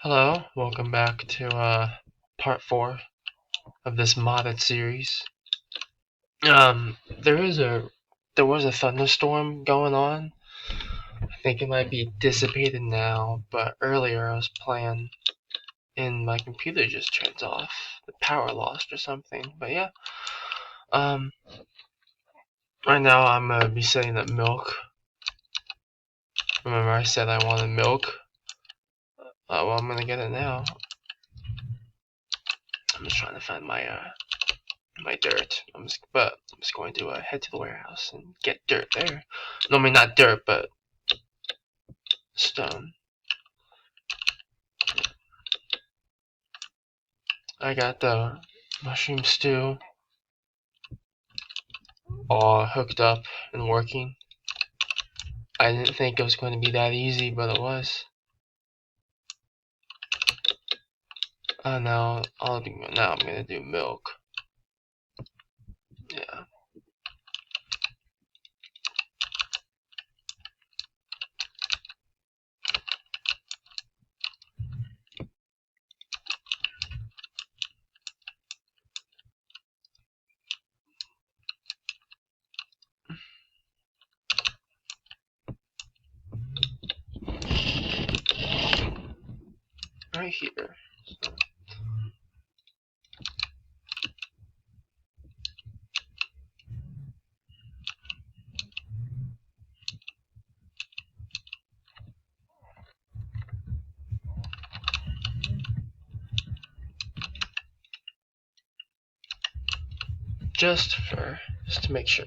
Hello, welcome back to part 4 of this modded series. There was a thunderstorm going on. I think it might be dissipated now, but earlier I was playing and my computer just turns off. The power lost or something. But yeah. Right now I'm gonna be setting up milk. Remember I said I wanted milk? Well, I'm gonna get it now. I'm just trying to find my dirt. I'm just going to head to the warehouse and get dirt there. No, I mean not dirt, but stone. I got the mushroom stew all hooked up and working. I didn't think it was going to be that easy, but it was. Now I'm gonna do milk. Yeah. Right here. So. Just to make sure.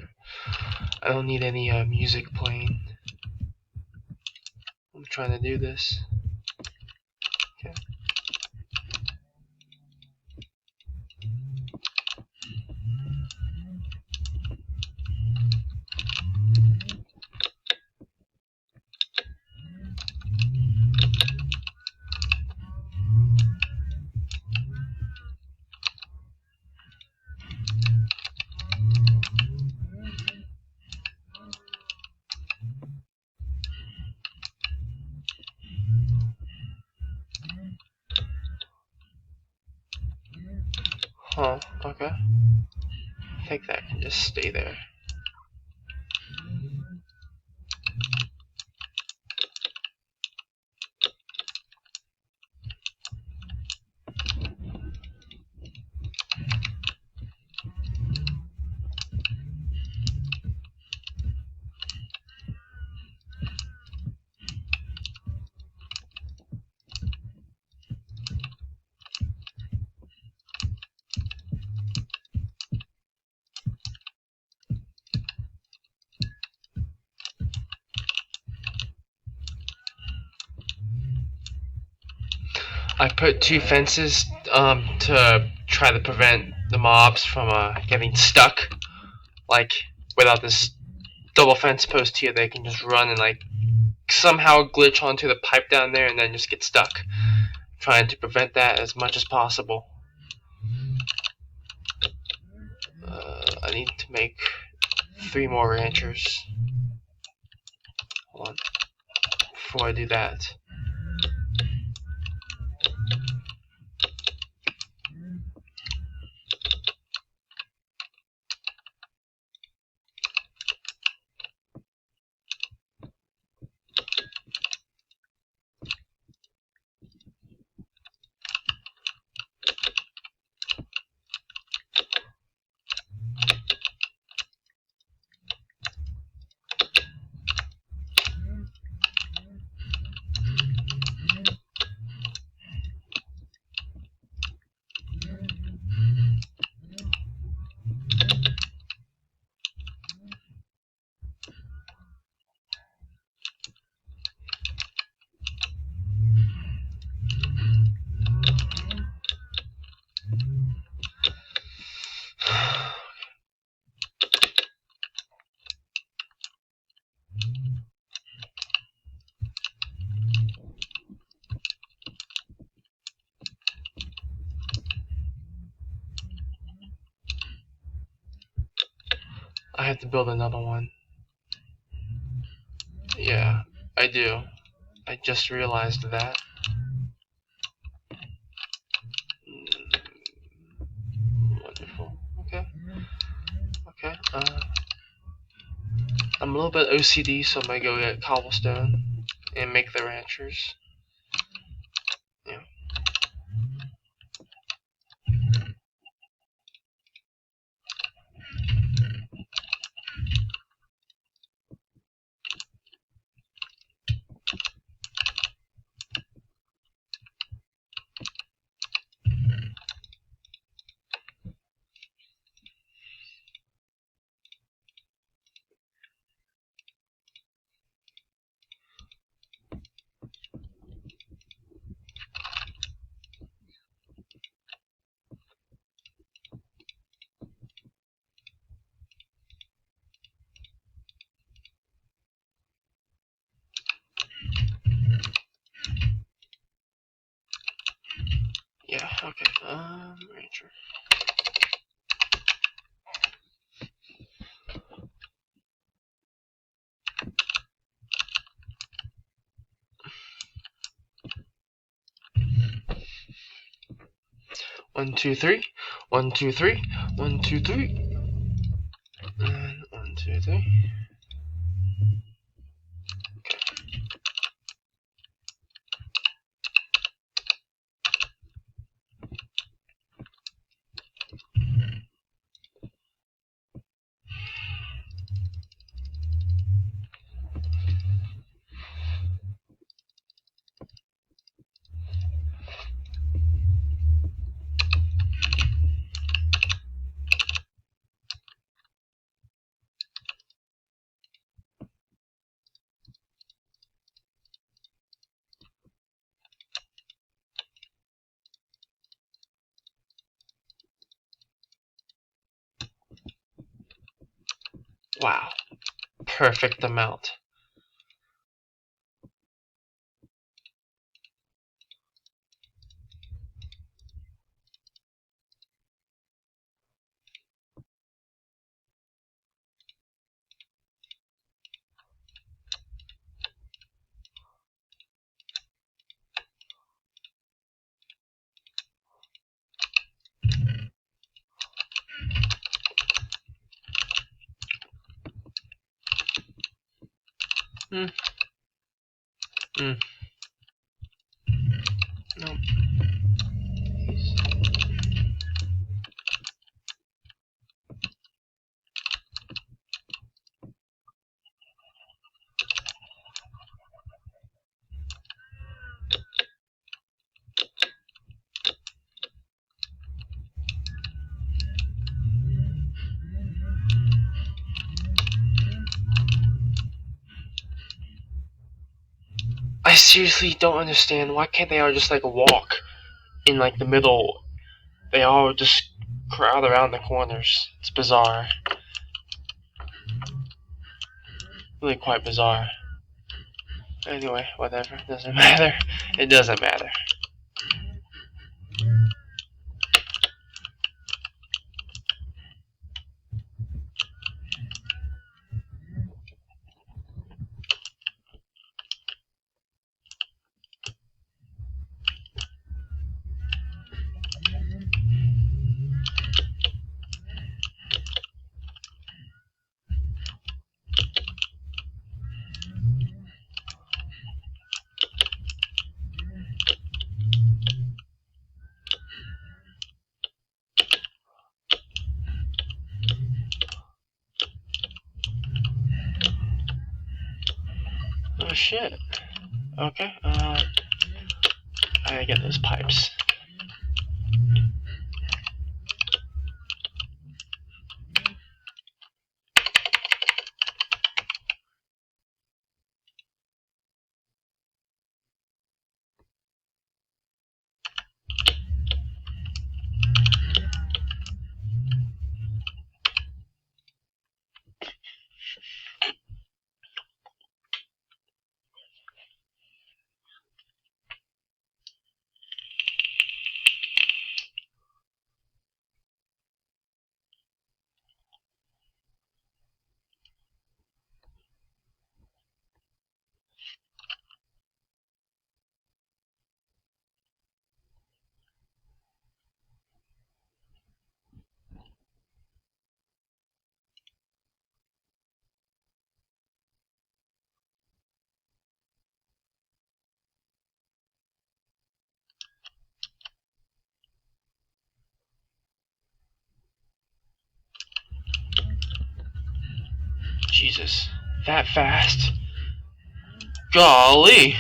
I don't need any music playing. I'm trying to do this. Okay. Huh, okay. I think that can just stay there. I put 2 fences to try to prevent the mobs from getting stuck. Like, without this double fence post here, they can just run and like somehow glitch onto the pipe down there and then just get stuck. Trying to prevent that as much as possible. I need to make 3 more ranchers. Hold on. Before I do that. I have to build another one. Yeah, I do. I just realized that. a little bit OCD, so I'm gonna go get cobblestone and make the ranchers. Yeah. Yeah, okay. Rancher. One, two, three. 1, 2, 3. 1, 2, 3. And 1, 2, 3. Wow. Perfect amount. Hmm. Hmm. Nope. I seriously don't understand. Why can't they all just like walk in like the middle? They all just crowd around the corners. It's bizarre. Really quite bizarre. Anyway, whatever. Doesn't matter. It doesn't matter. Oh shit. Okay. I gotta get those pipes. Jesus. That fast? Golly!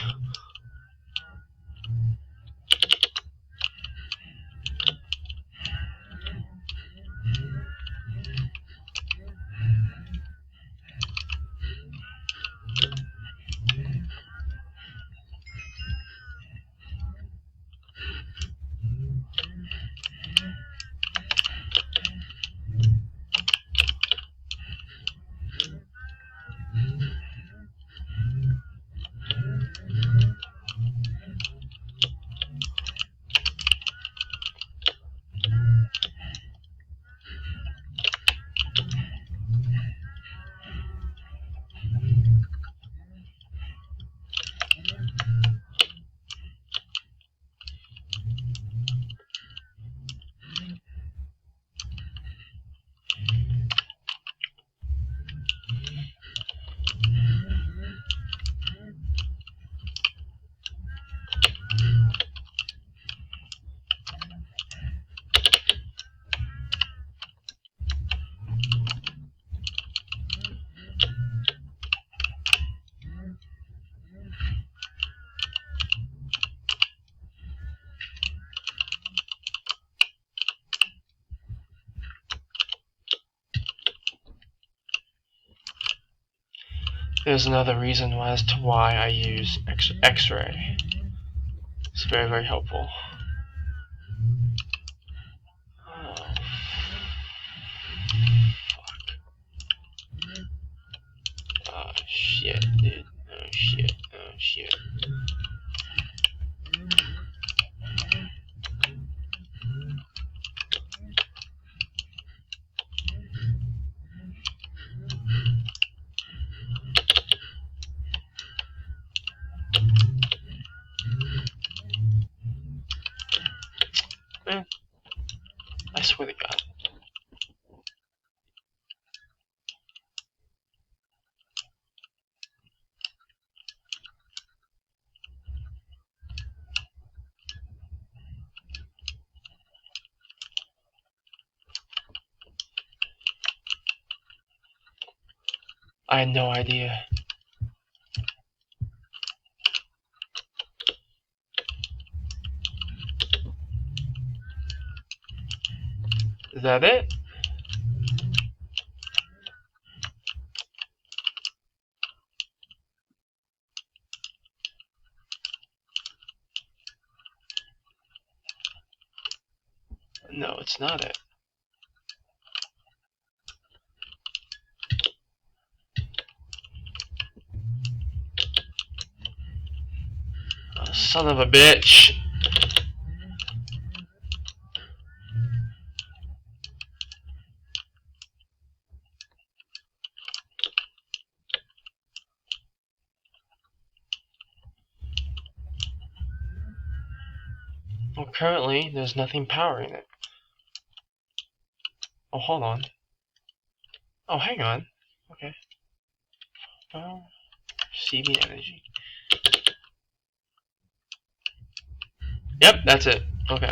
There's another reason as to why I use X-ray. It's very, very helpful. Oh, fuck. Oh, shit, dude. Oh, shit. Oh, shit. Man, I swear to God. I had no idea. Is that it? No, it's not it. Oh, son of a bitch. Well, currently, there's nothing powering it. Oh, hold on. Oh, hang on. Okay. Receiving energy. Yep, that's it. Okay.